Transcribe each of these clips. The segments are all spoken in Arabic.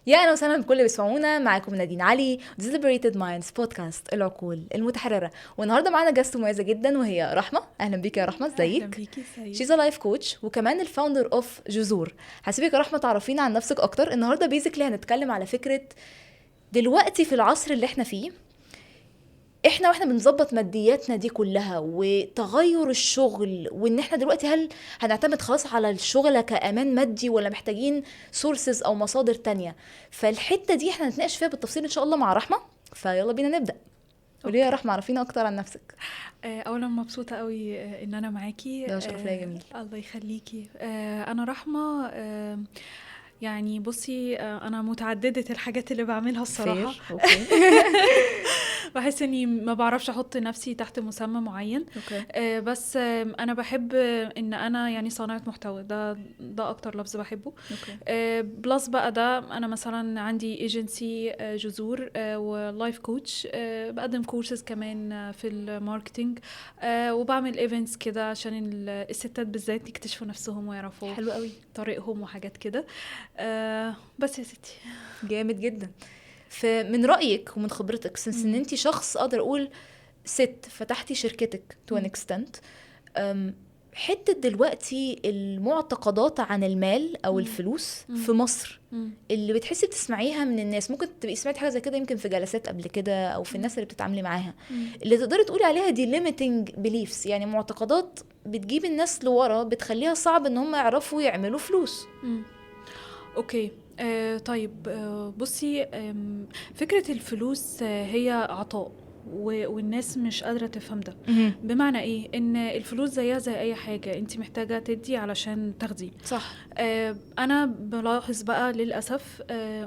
يا اهلا وسهلا بكل اللي بيسمعونا. معاكم نادين علي، Deliberated Minds بودكاست العقول المتحررة. والنهارده معانا جاست مميزة جدا وهي رحمة. اهلا بيك يا رحمة، اهلا ازيك؟ بيكي. She's a life coach وكمان الفاوندر اوف جذور. هسيبك يا رحمة تعرفين عن نفسك اكتر. النهارده بيزيكلي هنتكلم على فكرة دلوقتي في العصر اللي احنا فيه، واحنا بنظبط مادياتنا دي كلها وتغير الشغل، وان احنا دلوقتي هل هنعتمد خلاص على الشغل كأمان مادي ولا محتاجين سورسز او مصادر تانية. فالحتة دي احنا هنتناقش فيها بالتفصيل ان شاء الله مع رحمة. فيلا بينا نبدأ. قولي يا رحمة، عرفينا اكتر عن نفسك. اولا مبسوطه قوي ان انا معاكي. ده شرف ليا جميل. الله يخليكي. انا رحمه. يعني بصي، انا متعدده الحاجات اللي بعملها الصراحه. اوكي. بحس اني ما بعرفش احط نفسي تحت مسمى معين. اوكي. بس انا بحب ان انا يعني صانعه محتوى. ده اكتر لفظ بحبه. اوكي. بلس بقى ده انا مثلا عندي ايجنسي جذور ولايف كوتش. بقدم كورسز كمان في الماركتينج. وبعمل ايفنتس كده عشان الستات بالذات يكتشفوا نفسهم ويعرفوا حلو قوي. طريقهم وحاجات كده. بس يا ستي، جامد جدا. فمن رأيك ومن خبرتك، سنس ان انتي شخص اقدر اقول ست فتحتي شركتك to an extent، حتة دلوقتي المعتقدات عن المال او الفلوس في مصر اللي بتحسي بتسمعيها من الناس، ممكن تبقي سمعتي حاجة زي كده يمكن في جلسات قبل كده او في الناس اللي بتتعاملي معاها، اللي تقدري تقولي عليها دي limiting beliefs، يعني معتقدات بتجيب الناس لورا، بتخليها صعب ان هم يعرفوا يعملوا فلوس. اوكي. طيب. بصي، فكرة الفلوس هي عطاء، والناس مش قادرة تفهم ده. بمعنى ايه؟ ان الفلوس زيها زي اي حاجة، انت محتاجة تدي علشان تاخدي. صح. انا بلاحظ بقى للأسف،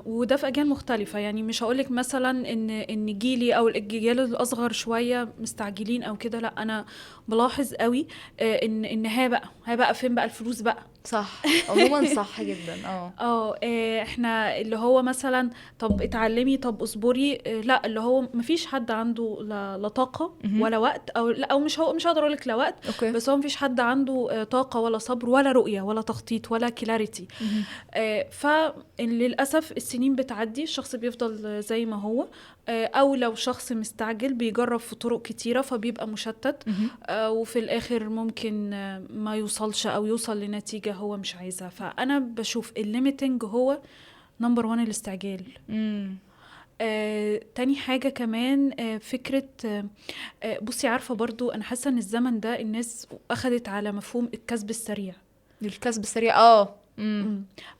وده في اجيال مختلفة. يعني مش هقولك مثلا ان جيلي او الجيل الاصغر شوية مستعجلين او كده، لا، انا بلاحظ قوي ان هي بقى فين بقى الفلوس بقى. صح، عموما صح جدا. احنا اللي هو مثلا طب اتعلمي، طب اصبري. لا، اللي هو مفيش حد عنده لا طاقه ولا وقت، او لا، او مش هقدر اقول لك لا وقت. أوكي. بس هو مفيش حد عنده طاقه ولا صبر ولا رؤيه ولا تخطيط ولا كلاريتي. فللاسف السنين بتعدي، الشخص بيفضل زي ما هو. او لو شخص مستعجل بيجرب في طرق كتيره فبيبقى مشتت. وفي الاخر ممكن ما يوصلش او يوصل لنتيجه هو مش عايزها. فانا بشوف الليميتنج هو نمبر 1 الاستعجال. تاني حاجة كمان فكرة. بصي، عارفة برضو أنا حاسة أن الزمن ده الناس أخدت على مفهوم الكسب السريع. الكسب السريع.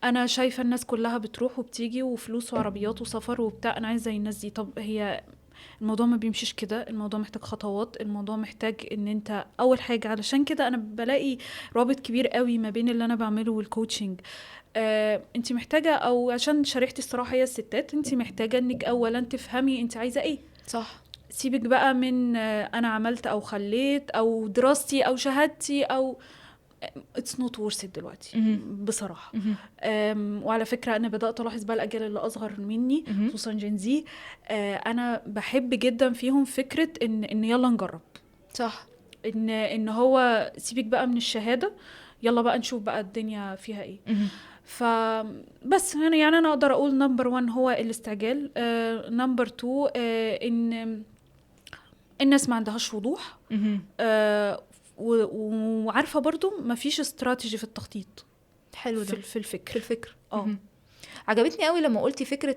أنا شايفة الناس كلها بتروح وبتيجي وفلوس وعربيات وسفر وبتاع. أنا عايزة زي الناس دي. طب هي الموضوع ما بيمشيش كده. الموضوع محتاج خطوات. الموضوع محتاج ان انت اول حاجة، علشان كده انا بلاقي رابط كبير قوي ما بين اللي انا بعمله والكوتشنج. انت محتاجة، او عشان شريحتي الصراحة هي الستات، انت محتاجة انك اولا تفهمي انت عايزة ايه. صح. سيبك بقى من انا عملت او خليت او دراستي او شهادتي او it's not worth it دلوقتي بصراحة. وعلى فكرة أنا بدأت ألاحظ بقى الأجيال اللي أصغر مني، خصوصا جنزي. أنا بحب جدا فيهم فكرة إن يلا نجرب. صح. إن هو سيبك بقى من الشهادة، يلا بقى نشوف بقى الدنيا فيها إيه. فبس يعني أنا أقدر أقول نمبر 1 هو الاستعجال. نمبر 2 إن الناس ما عندهاش وضوح. وعارفه برضو ما فيش استراتيجي في التخطيط. حلو ده. في الفكر. عجبتني قوي لما قلتي فكره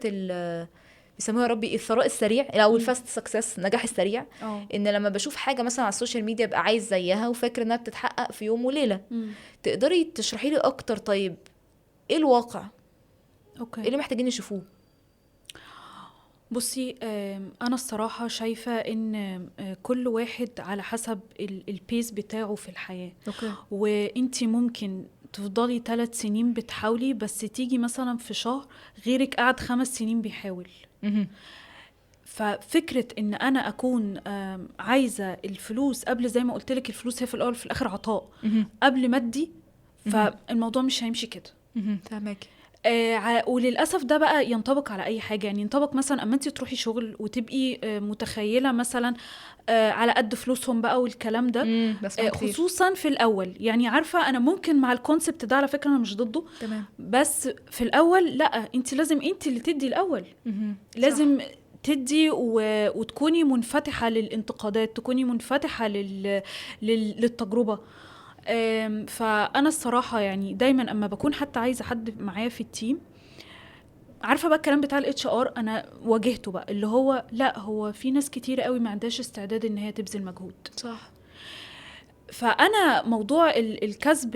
بيسموها يا ربي الثراء السريع او الفاست سكسس، النجاح السريع. ان لما بشوف حاجه مثلا على السوشيال ميديا ابقى عايز زيها وفاكر انها بتتحقق في يوم وليله. تقدري تشرحي لي اكتر؟ طيب ايه الواقع؟ اوكي. ايه اللي محتاجين نشوفوه؟ بصي، انا الصراحه شايفه ان كل واحد على حسب البيس بتاعه في الحياه. اوكي. وانتي ممكن تفضلي 3 سنين بتحاولي، بس تيجي مثلا في شهر غيرك قعد 5 سنين بيحاول. ففكرة ان انا اكون عايزة الفلوس قبل، زي ما قلت لك، الفلوس هي في الاول في الاخر عطاء قبل مادي. فالموضوع مش هيمشي كده. فهماكي. وللاسف ده بقى ينطبق على اي حاجه، يعني ينطبق مثلا اما انت تروحي شغل وتبقي متخيله مثلا على قد فلوسهم بقى والكلام ده. بس كتير. خصوصا في الاول، يعني عارفه انا ممكن مع الكونسبت ده على فكره انا مش ضده، تمام. بس في الاول لا، انت لازم انت اللي تدي الاول. لازم تدي وتكوني منفتحه للانتقادات، تكوني منفتحه للتجربه. فانا الصراحه يعني دايما اما بكون حتى عايزه حد معايا في التيم، عارفه بقى الكلام بتاع الاتش ار انا واجهته بقى، اللي هو لا، هو في ناس كتير قوي ما عندهاش استعداد ان هي تبذل مجهود. صح. فانا موضوع الكسب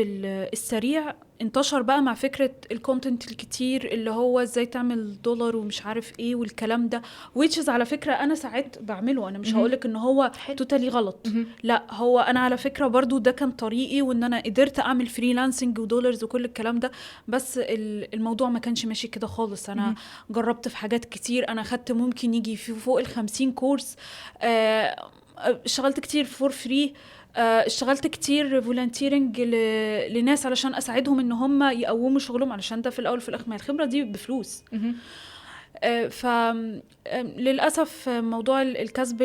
السريع انتشر بقى مع فكره الكونتنت الكتير، اللي هو ازاي تعمل دولار ومش عارف ايه والكلام ده، which على فكره انا ساعات بعمله. انا مش هقولك ان هو توتالي غلط، لا، هو انا على فكره برضو ده كان طريقي، وان انا قدرت اعمل فريلانسنج ودولارز وكل الكلام ده، بس الموضوع ما كانش ماشي كده خالص. انا جربت في حاجات كتير، انا خدت ممكن يجي في فوق 50 كورس، اشتغلت كتير فور فري، اشتغلت كتير فولنتيرنج لناس علشان اساعدهم ان هم يقوموا شغلهم، علشان ده في الاول وفي الاخر ما الخبره دي بفلوس. فللاسف موضوع الكسب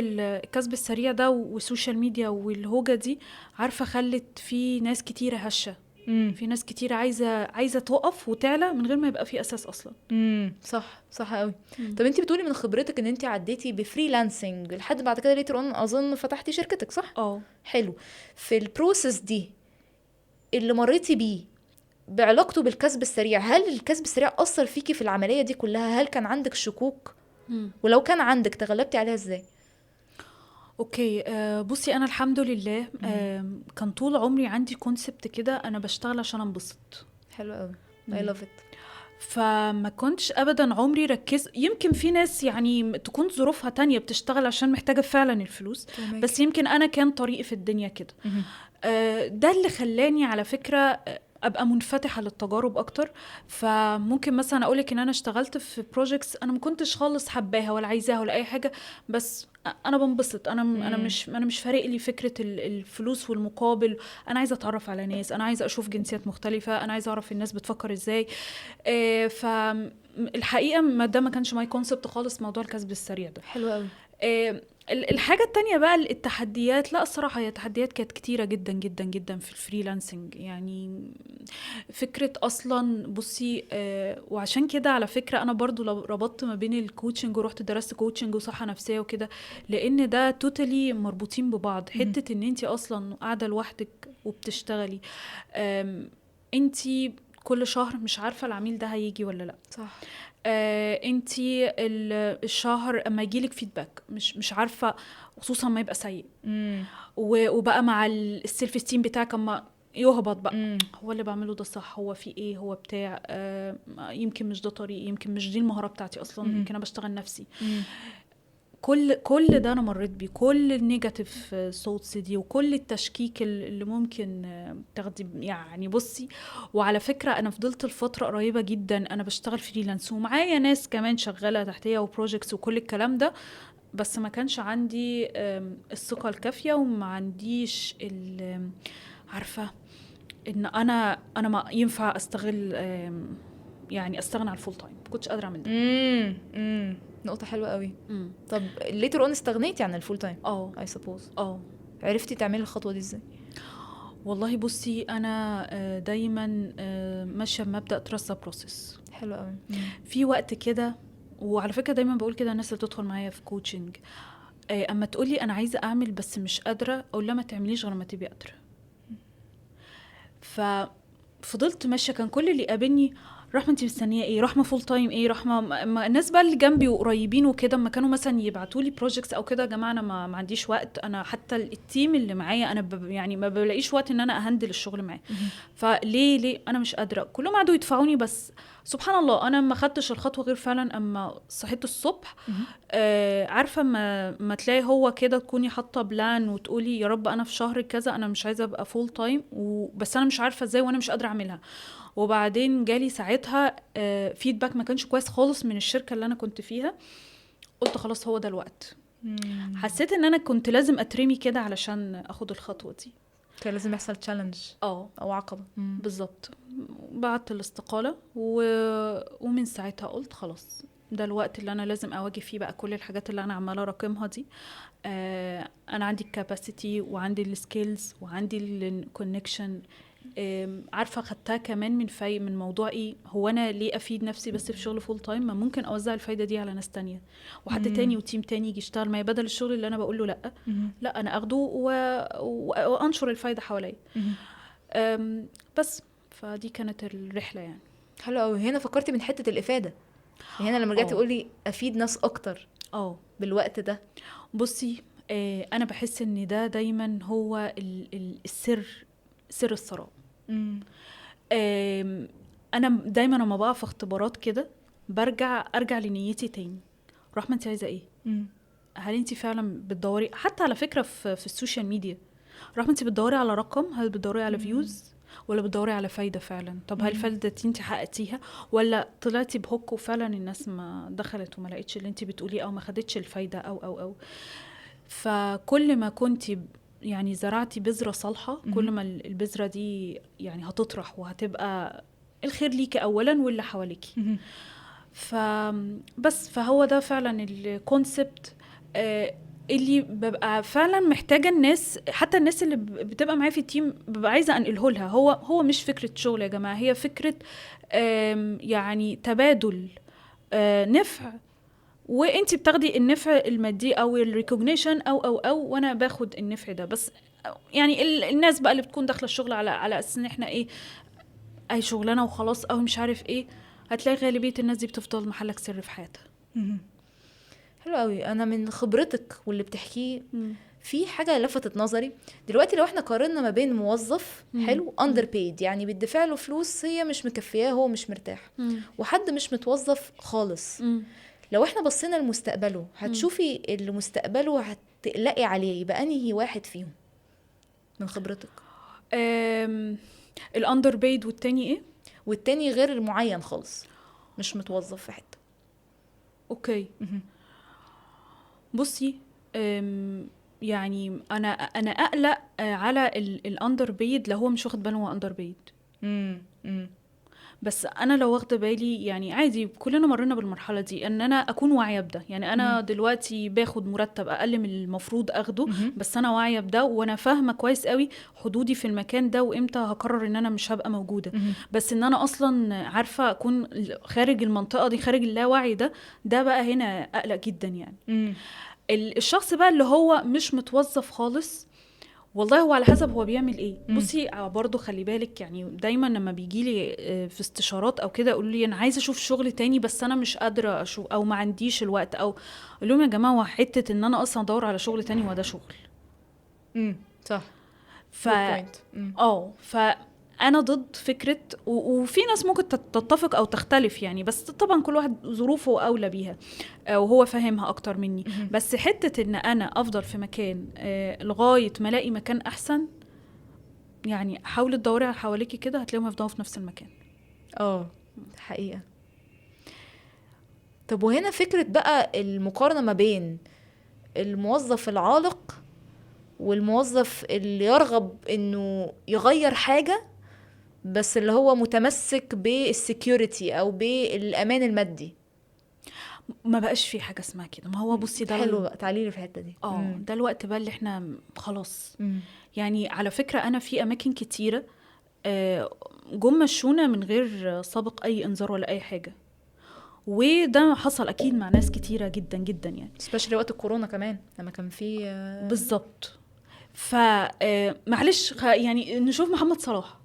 السريع ده والسوشيال ميديا والهوجه دي، عارفه خلت في ناس كتيره هشه، في ناس كتير عايزه تقف وتعلى من غير ما يبقى في اساس اصلا. صح قوي. طب انت بتقولي من خبرتك ان انت عديتي بفريلانسنج لحد بعد كده ليتر اون اظن فتحتي شركتك، صح؟ حلو. في البروسيس دي اللي مريتي بيه بعلاقته بالكسب السريع، هل الكسب السريع اثر فيكي في العمليه دي كلها؟ هل كان عندك شكوك؟ ولو كان عندك تغلبتي عليها ازاي؟ اوكي. بصي انا الحمد لله كان طول عمري عندي كونسبت كده، انا بشتغل عشان انبسط. حلو قوي. I love it. فما كنتش ابدا عمري ركز. يمكن في ناس يعني تكون ظروفها تانية بتشتغل عشان محتاجة فعلا الفلوس، بس يمكن انا كان طريقي في الدنيا كده. ده اللي خلاني على فكرة ابقى منفتحه للتجارب اكتر. فممكن مثلا اقولك ان انا اشتغلت في بروجكتس انا ما كنتش خالص حباها ولا عايزاها ولا اي حاجه، بس انا بنبسط. انا مش فارق لي فكره الفلوس والمقابل. انا عايزه اتعرف على ناس، انا عايزه اشوف جنسيات مختلفه، انا عايزه اعرف الناس بتفكر ازاي. فالحقيقه ما ده ما كانش ماي كونسبت خالص، موضوع الكسب السريع ده. حلو قوي. الحاجة التانية بقى التحديات. لا الصراحة هي تحديات كانت كتيرة جدا جدا جدا في الفريلانسنج. يعني فكرة أصلا بصي وعشان كده على فكرة أنا برضو لو ربطت ما بين الكوتشنج ورحت درست كوتشنج وصحة نفسية وكده، لأن ده توتالي مربوطين ببعض. حتة إن أنتي أصلا قاعدة لوحدك وبتشتغلي، أنتي كل شهر مش عارفة العميل ده هيجي ولا لا، صح. انتي الشهر اما يجيلك فيدباك مش عارفة، خصوصا ما يبقى سيء. وبقى مع السيلف استيم بتاعك اما يهبط بقى، هو اللي بعمله ده صح، هو في ايه، هو بتاع يمكن مش ده طريقي، يمكن مش دي المهارة بتاعتي اصلا، يمكن انا بشتغل نفسي. كل ده انا مريت بيه، كل النيجاتيف صوتس دي وكل التشكيك اللي ممكن تاخدي. يعني بصي، وعلى فكرة انا فضلت الفترة قريبة جدا انا بشتغل فريلانس ومعايا ناس كمان شغالة تحتية وبروجيكتس وكل الكلام ده، بس ما كانش عندي الثقة الكافية، وما عنديش عارفة ان انا ما ينفع استغل يعني استغنى عن الفول تايم. كنتش قادرة اعمل ده. نقطة حلوة قوي. طب later on استغنيتي عن الفول تايم؟ I suppose. عرفتي تعملي الخطوة دي ازاي؟ والله بصي انا دايما ماشية بمبدأ trust the process. حلو قوي. في وقت كده، وعلى فكرة دايما بقول كده الناس اللي تدخل معايا في كوتشنج، اما تقولي انا عايزة اعمل بس مش قادرة، اقول لها ما تعمليش غير ما تبقي قادرة. ففضلت ماشية، كان كل اللي قابلني رحمة انتي مستنية ايه، رحمة فول تايم ايه، رحمة الناس بقى اللي جنبي وقريبين وكده ما كانوا مثلا يبعتولي بروجيكتس او كده، يا جماعة انا ما عنديش وقت. انا حتى التيم اللي معايا انا يعني ما بلاقيش وقت ان انا اهندل الشغل معاه. فليه انا مش قادرة. كلهم قعدوا يدفعوني، بس سبحان الله انا ما خدتش الخطوة غير فعلا اما صحيت الصبح. عارفة ما تلاقي هو كده تكوني حاطة بلان وتقولي يا رب انا في شهر كذا انا مش عايزة ابقى فول تايم، بس انا مش عارفة ازاي وانا مش قادرة اعملها. وبعدين جالي ساعتها فيدباك ما كانش كويس خالص من الشركة اللي انا كنت فيها. قلت خلاص هو ده الوقت. حسيت ان انا كنت لازم اترمي كده علشان اخد الخطوة دي. كان لازم يحصل تشالنج او عقبة. بالظبط. بعت الاستقالة ومن ساعتها قلت خلاص ده الوقت اللي انا لازم اواجه فيه بقى كل الحاجات اللي انا عماله اراكمها دي. انا عندي الكاباسيتي وعندي السكيلز وعندي الكونكشن. عارفه خدتها كمان من موضوع ايه، هو انا ليه افيد نفسي بس في شغل فول تايم، ما ممكن اوزع الفايده دي على ناس تانية وحد تاني وتيم تاني يجي يشتغل معايا بدل الشغل اللي انا بقول له لا انا اخده وانشر الفايده حواليا. بس فدي كانت الرحله يعني. حلو قوي. هنا فكرتي من حته الافاده، هنا لما رجعتي تقولي افيد ناس اكتر بالوقت ده. بصي انا بحس ان ده دايما هو سر الثراء. انا دايما لما بقى في اختبارات كده ارجع لنيتي تاني. رحمة انت عايزه ايه؟ هل انت فعلا بتدوري حتى على فكره في السوشيال ميديا؟ رحمة انت بتدوري على رقم؟ هل بتدوري على فيوز ولا بتدوري على فايده فعلا؟ طب هل الفايده دي انت حققتيها ولا طلعتي بهوك وفعلا الناس ما دخلت وما لقيتش اللي انت بتقوليه او ما خدتش الفايده او فكل ما كنتي يعني زرعتي بذرة صالحة كل ما البذرة دي يعني هتطرح وهتبقى الخير ليكي أولا واللي حواليكي. فهو ده فعلا الكونسبت اللي ببقى فعلا محتاجة الناس، حتى الناس اللي بتبقى معايا في التيم ببقى عايزة أنقله لها. هو مش فكرة شغل يا جماعة، هي فكرة يعني تبادل نفع، وانتي بتاخدي النفع المادي او الريكوجنيشن او وانا باخد النفع ده. بس يعني الناس بقى اللي بتكون داخله الشغل على اساس ان احنا ايه اي شغلانه وخلاص او مش عارف ايه، هتلاقي غالبيه الناس دي بتفضل محلك سر في حياتها. حلو قوي. انا من خبرتك واللي بتحكيه في حاجه لفتت نظري دلوقتي. لو احنا قارنا ما بين موظف حلو اندر بيد يعني بيدفع له فلوس هي مش مكفياه هو مش مرتاح، وحد مش متوظف خالص، لو احنا بصينا لمستقبله هتشوفي اللي مستقبله هتقلقي عليه يبقى انهي واحد فيهم من خبرتك؟ الاندر بيد والتاني ايه؟ والتاني غير المعين خالص مش متوظف في حته. اوكي بصي يعني انا اقلق على الاندر بيد لو هو مش واخد باله هو اندر بيد. بس انا لو واخده بالي يعني عادي كلنا مرينا بالمرحله دي ان انا اكون واعيه بده. يعني انا دلوقتي باخد مرتب اقل من المفروض اخده بس انا واعيه بده وانا فاهمه كويس قوي حدودي في المكان ده وامتى هقرر ان انا مش هبقى موجوده. بس ان انا اصلا عارفه اكون خارج المنطقه دي خارج اللاوعي ده بقى هنا اقلق جدا يعني. الشخص بقى اللي هو مش متوظف خالص والله هو على حسب هو بيعمل ايه. بصي برضو خلي بالك يعني دايما لما بيجيلي في استشارات او كده يقولوا لي انا عايزه اشوف شغل تاني بس انا مش قادره اشوف او ما عنديش الوقت، او اقول لهم يا جماعه حته ان انا اصلا ادور على شغل تاني وده شغل. صح. فانا ضد فكره وفي ناس ممكن تتفق او تختلف يعني، بس طبعا كل واحد ظروفه اولى بيها وهو فاهمها اكتر مني. بس حته ان انا افضل في مكان لغايه ما الاقي مكان احسن، يعني حاولي تدوري على حواليكي كده هتلاقيهم يفضلوا في نفس المكان. حقيقه. طب وهنا فكره بقى المقارنه ما بين الموظف العالق والموظف اللي يرغب انه يغير حاجه بس اللي هو متمسك بالسكيورتي او بالامان المادي. ما بقاش في حاجه اسمها كده. ما هو بصي ده حلو بقى تعليلي في الحته دي. ده الوقت بقى اللي احنا خلاص. يعني على فكره انا في اماكن كتيره جم مشونا من غير سابق اي انذار ولا اي حاجه، وده حصل اكيد مع ناس كتيره جدا جدا يعني سبيشالي وقت الكورونا كمان لما كان في بالظبط. معلش يعني نشوف محمد صلاح.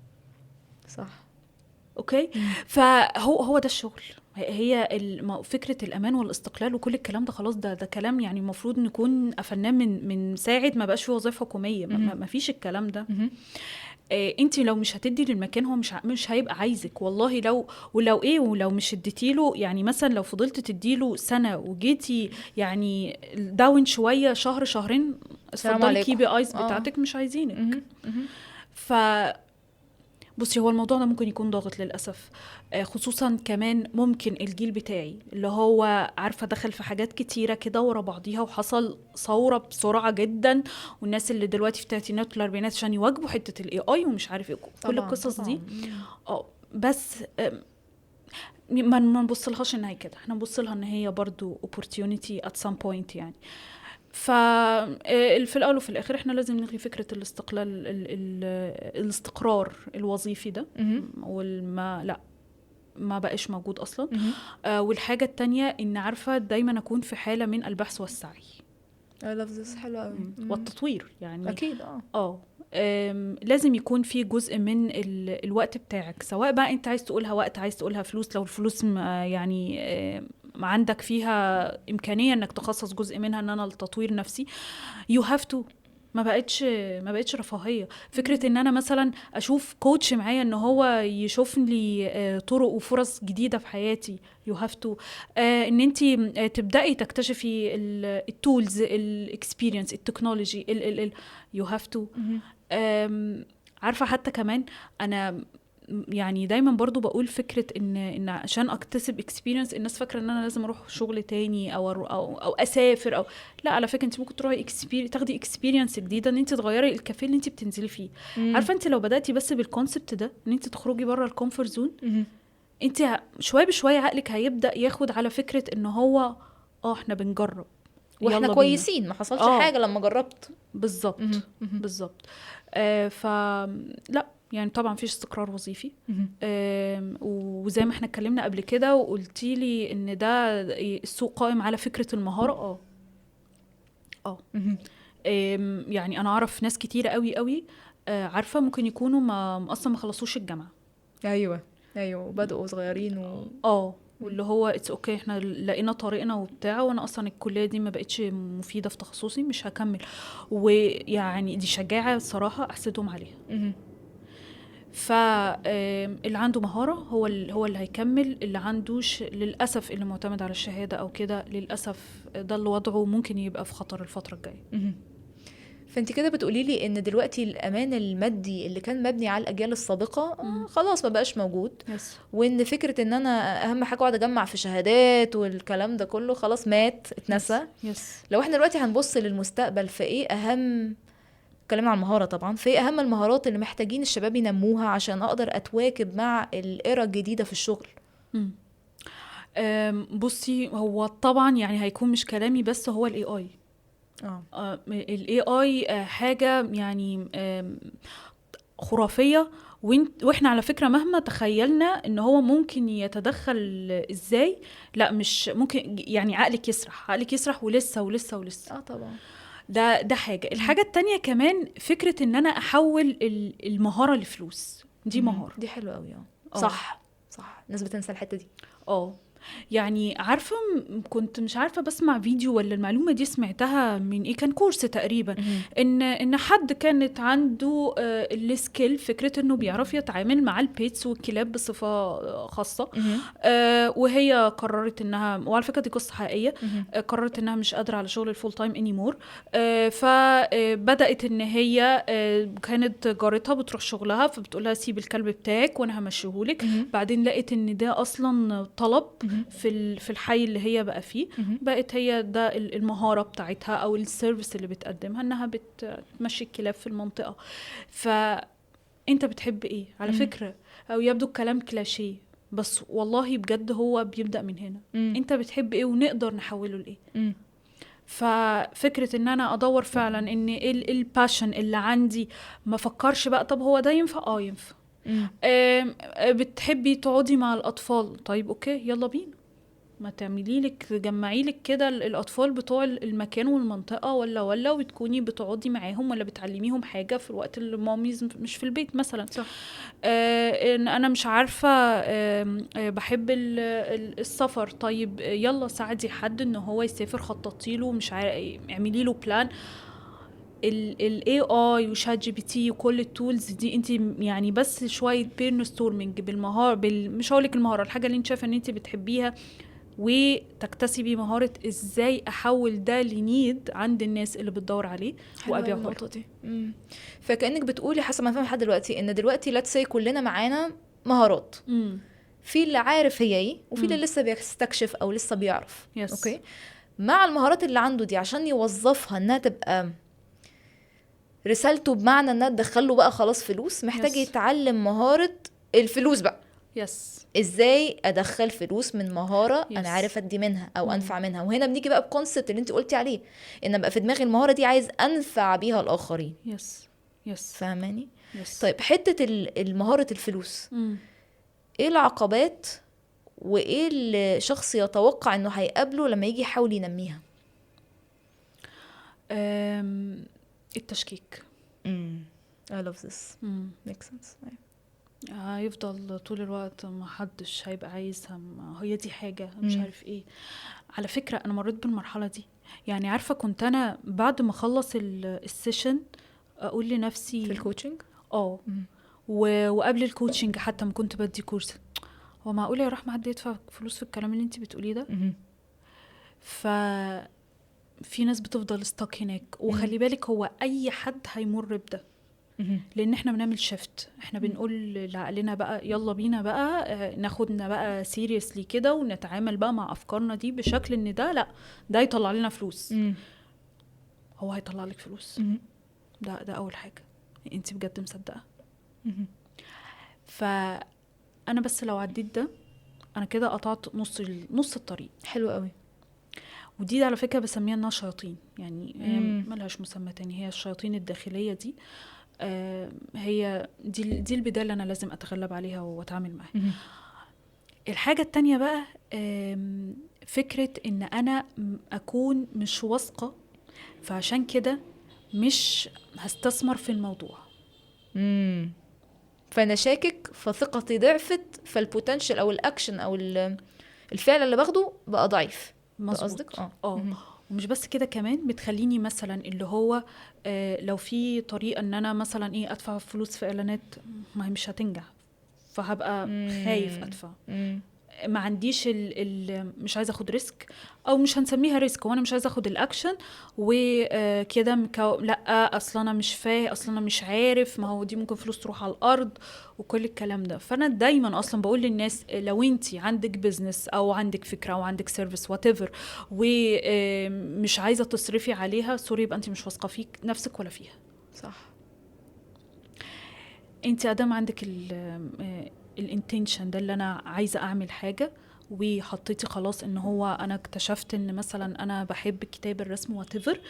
صح. اوكي. فهو ده الشغل. هي فكره الامان والاستقلال وكل الكلام ده خلاص ده كلام يعني المفروض نكون قفلناه من ساعه ما بقاش في وظيفه حكوميه. ما فيش الكلام ده. انت لو مش هتدي للمكان هو مش هيبقى عايزك والله. ولو مش اديتيله يعني مثلا لو فضلت تديله سنه وجيتي يعني داون شويه شهر شهرين اتفضلي كي بي ايز بتاعتك مش عايزينك. بصي هو الموضوع ده ممكن يكون ضاغط للأسف، خصوصا كمان ممكن الجيل بتاعي اللي هو عارفة دخل في حاجات كتيرة كده ورا بعضيها وحصل ثورة بسرعة جدا، والناس اللي دلوقتي في الثلاثينات والاربعينات عشان يواجهوا حتة الاي اي ومش عارف ايه كل القصص دي بس ما نبصلهاش ان هي كده، احنا نبصلها ان هي برضو opportunity at some point يعني. في الأول وفي الآخر احنا لازم نلغي فكرة الاستقرار الوظيفي ده، والما ما بقاش موجود أصلا. والحاجة التانية إن عارفة دايما أكون في حالة من البحث والسعي. I love this. حلو قوي. والتطوير يعني أكيد. لازم يكون في جزء من الوقت بتاعك، سواء بقى انت عايز تقولها وقت، عايز تقولها فلوس. لو الفلوس يعني عندك فيها إمكانية انك تخصص جزء منها ان انا لتطوير نفسي، you have to. ما بقتش رفاهية. فكرة ان انا مثلا اشوف كوتش معايا ان هو يشوف لي طرق وفرص جديدة في حياتي، you have to. ان انتي تبدأي تكتشفي التولز، الاكسبيرينس، التكنولوجي، you have to. عارفة حتى كمان انا يعني دايما برضو بقول فكرة ان عشان اكتسب experience، الناس فاكرة ان انا لازم اروح شغل تاني او اسافر او لا. على فكرة انت ممكن تروحي تاخدي experience جديدة، ان انت تغيري الكافيه اللي انت بتنزلي فيه. عارفة انت لو بدأتي بس بالكونسبت ده ان انت تخرجي بره الكومفورت زون، انت شوية بشوية عقلك هيبدأ ياخد على فكرة ان هو احنا بنجرب واحنا كويسين، ما حصلش حاجة لما جربت. بالظبط. فلا يعني طبعا فيش استقرار وظيفي. وزي ما احنا اتكلمنا قبل كده وقلتي لي ان ده السوق قائم على فكرة المهارة. يعني انا اعرف ناس كتيرة قوي عارفة ممكن يكونوا اصلا ما خلصوش الجامعة. ايوه وبدأوا صغيرين واللي هو اتس اوكي، احنا لقينا طريقنا وبتاع، وانا اصلا الكليه دي ما بقتش مفيده في تخصصي، مش هكمل. ويعني دي شجاعه صراحه احسدهم عليها. فاللي عنده مهاره هو اللي هيكمل، اللي عندوش للاسف اللي معتمد على الشهاده او كده للاسف ده اللي وضعه ممكن يبقى في خطر الفتره الجايه. فانت كده بتقولي لي ان دلوقتي الامان المادي اللي كان مبني على الاجيال السابقه خلاص ما بقاش موجود. وان فكره ان انا اهم حاجه اقعد اجمع في شهادات والكلام ده كله خلاص مات اتنسى. لو احنا دلوقتي هنبص للمستقبل، في ايه اهم، اتكلمنا عن المهاره طبعا، في ايه اهم المهارات اللي محتاجين الشباب ينموها عشان اقدر اتواكب مع الايرا الجديده في الشغل؟ بصي، هو طبعا يعني هيكون مش كلامي بس، هو الاي اي. الاي اي حاجه يعني خرافيه، واحنا على فكره مهما تخيلنا ان هو ممكن يتدخل ازاي، لا مش ممكن. يعني عقلك يسرح ولسه طبعا. ده حاجه. الحاجه التانية كمان فكره ان انا احول المهاره لفلوس، دي مهاره دي حلوه قوي. صح الناس بتنسى الحته دي. يعني عارفة كنت مش عارفة بسمع فيديو ولا المعلومة دي سمعتها من كان كورس تقريبا، ان حد كانت عنده السكيل، فكرة انه بيعرف يتعامل مع البيتس والكلاب بصفة خاصة. وهي قررت انها، وعلى فكرة دي قصة حقيقية، قررت انها مش قادرة على شغل الفول تايم انيمور. فبدأت ان هي كانت جارتها بتروح شغلها فبتقولها سيب الكلب بتاعك وانا همشيهولك. بعدين لقيت ان ده اصلا طلب في الحي اللي هي بقى فيه. بقت هي ده المهارة بتاعتها او السيرفيس اللي بتقدمها، انها بتمشي الكلاب في المنطقة. فانت بتحب ايه على فكرة؟ او يبدو الكلام كلاشيه بس والله بجد هو بيبدأ من هنا. انت بتحب ايه ونقدر نحوله لايه؟ ففكرة ان انا ادور فعلا ان الباشن اللي عندي، ما فكرش بقى طب هو ده ينفع. ينفع. بتحبي تقعدي مع الأطفال، طيب أوكي يلا بينا، ما تعملي لك تجمعي لك كده الأطفال بتوع المكان والمنطقة ولا وتكوني بتقعدي معاهم ولا بتعلميهم حاجة في الوقت اللي ماميز مش في البيت مثلا. صح. إن أنا مش عارفة بحب السفر، طيب يلا ساعدي حد إن هو يسافر، خططي له، مش عارفة اعملي له بلان. الاي اي وشات جي بي تي وكل التولز دي، انت يعني بس شويه بيرن ستورمنج بالمهاره، مش هقول لك المهاره، الحاجه اللي انت شايفه ان انت بتحبيها، وتكتسبي مهاره ازاي احول ده لنيد عند الناس اللي بتدور عليه وابيعه النقطه دي. فكانك بتقولي حسب ما فهم لحد دلوقتي ان دلوقتي ليتس سي كلنا معانا مهارات، في اللي عارف هي ايه وفي اللي لسه بيستكشف او لسه بيعرف. اوكي، مع المهارات اللي عنده دي عشان يوظفها انها تبقى رسالته، بمعنى انها تدخله بقى خلاص فلوس، محتاج يتعلم مهارة الفلوس بقى. يس ازاي ادخل فلوس من مهاره Yes. انا عارف ادي منها او انفع منها. وهنا بنيجي بقى بكونسبت اللي انت قلتي عليه، ان ابقى في دماغي المهاره دي عايز انفع بيها الاخرين. يس يس فاهماني؟ يس. طيب حته المهاره الفلوس، ايه العقبات وايه اللي شخص يتوقع انه هيقابله لما يجي يحاول ينميها؟ التشكيك. I love this. Makes sense. هيفضل طول الوقت ما حدش هيبقى عايزها، هي دي حاجة مش عارف ايه. على فكرة انا مريت بالمرحلة دي، يعني عارفة كنت انا بعد ما اخلص السيشن اقول لنفسي في الكوتشنج وقبل الكوتشنج حتى ما كنت بدي كورس، هو معقول يا رحمة حد يدفع فلوس في الكلام اللي انت بتقوليه ده؟ ففي ناس بتفضل استاك هناك. وخلي بالك هو اي حد هيمر بده، لان احنا بنعمل شيفت، احنا بنقول لعقلنا بقى يلا بينا بقى ناخدنا بقى سيريسلي كده ونتعامل بقى مع افكارنا دي بشكل ان ده لا ده يطلع لنا فلوس. هو هيطلع لك فلوس؟ ده اول حاجة انت بجد مصدقة؟ فانا بس لو عديت ده انا كده قطعت نص الطريق. حلو قوي. ودي على فكرة بسميها انها شياطين، يعني هي ملهاش مسمى تاني، هي الشياطين الداخلية دي. هي دي البداية اللي أنا لازم أتغلب عليها وأتعامل معها. الحاجة التانية بقى فكرة إن أنا أكون مش واثقة، فعشان كده مش هستثمر في الموضوع. فأنا شاكك فثقتي ضعفت، فالبوتنشل أو الأكشن أو الفعل اللي باخده بقى ضعيف. قصدك؟ ومش بس كده، كمان بتخليني مثلا اللي هو لو في طريقة ان انا مثلا ايه ادفع فلوس في اعلانات، ما هي مش هتنجح، فهبقى خايف ادفع. ما عنديش مش عايزه اخد ريسك، او مش هنسميها ريسك، وانا مش عايزه اخد الاكشن وكده لا اصلا انا مش فاهم، اصلا انا مش عارف، ما هو دي ممكن فلوس تروح على الارض وكل الكلام ده. فانا دايما اصلا بقول للناس لو انتي عندك بيزنس او عندك فكره او عندك سيرفيس واتيفر ومش عايزه تصرفي عليها، سوري، يبقى انتي مش واثقه فيك نفسك ولا فيها. صح. انتي ادام عندك الانتنشن ده اللي انا عايزه اعمل حاجه، وحطيتي خلاص ان هو انا اكتشفت ان مثلا انا بحب كتاب الرسم واتيفر،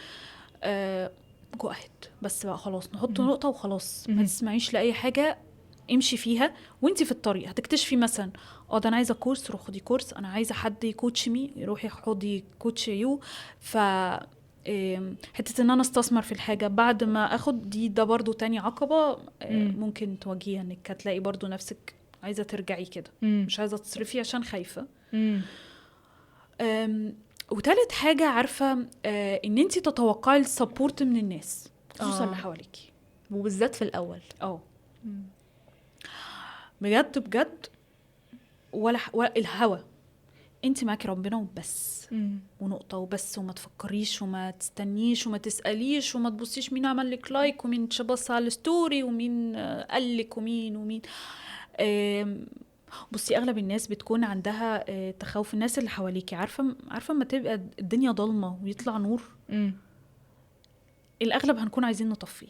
جو اهيد. بس بقى خلاص نحط نقطه وخلاص، ما تسمعيش لاي حاجه، امشي فيها. وانتي في الطريق هتكتشفي مثلا ده انا عايزه كورس، روح خدي كورس. انا عايزه حد يكوتش مي، روحي خدي كوتش يو. حته ان انا استثمر في الحاجه بعد ما اخد ده برضو تاني عقبه ممكن تواجهيها، انك هتلاقي برضو نفسك عايزه ترجعي كده، مش عايزه تصرفي عشان خايفه. وثالث حاجه عارفه ان انتي تتوقعي السبورت من الناس، خصوصا اللي حواليكي، وبالذات في الاول. بجد بجد، ولا الهوا، انتي معاكي ربنا وبس، ونقطه وبس، وما تفكريش وما تستنيش وما تساليش وما تبصيش مين عمل لك لايك ومين بص على الستوري ومين قال لك ومين. بصي اغلب الناس بتكون عندها تخوف. الناس اللي حواليكي عارفه اما تبقى الدنيا ضلمه ويطلع نور، الاغلب هنكون عايزين نطفيه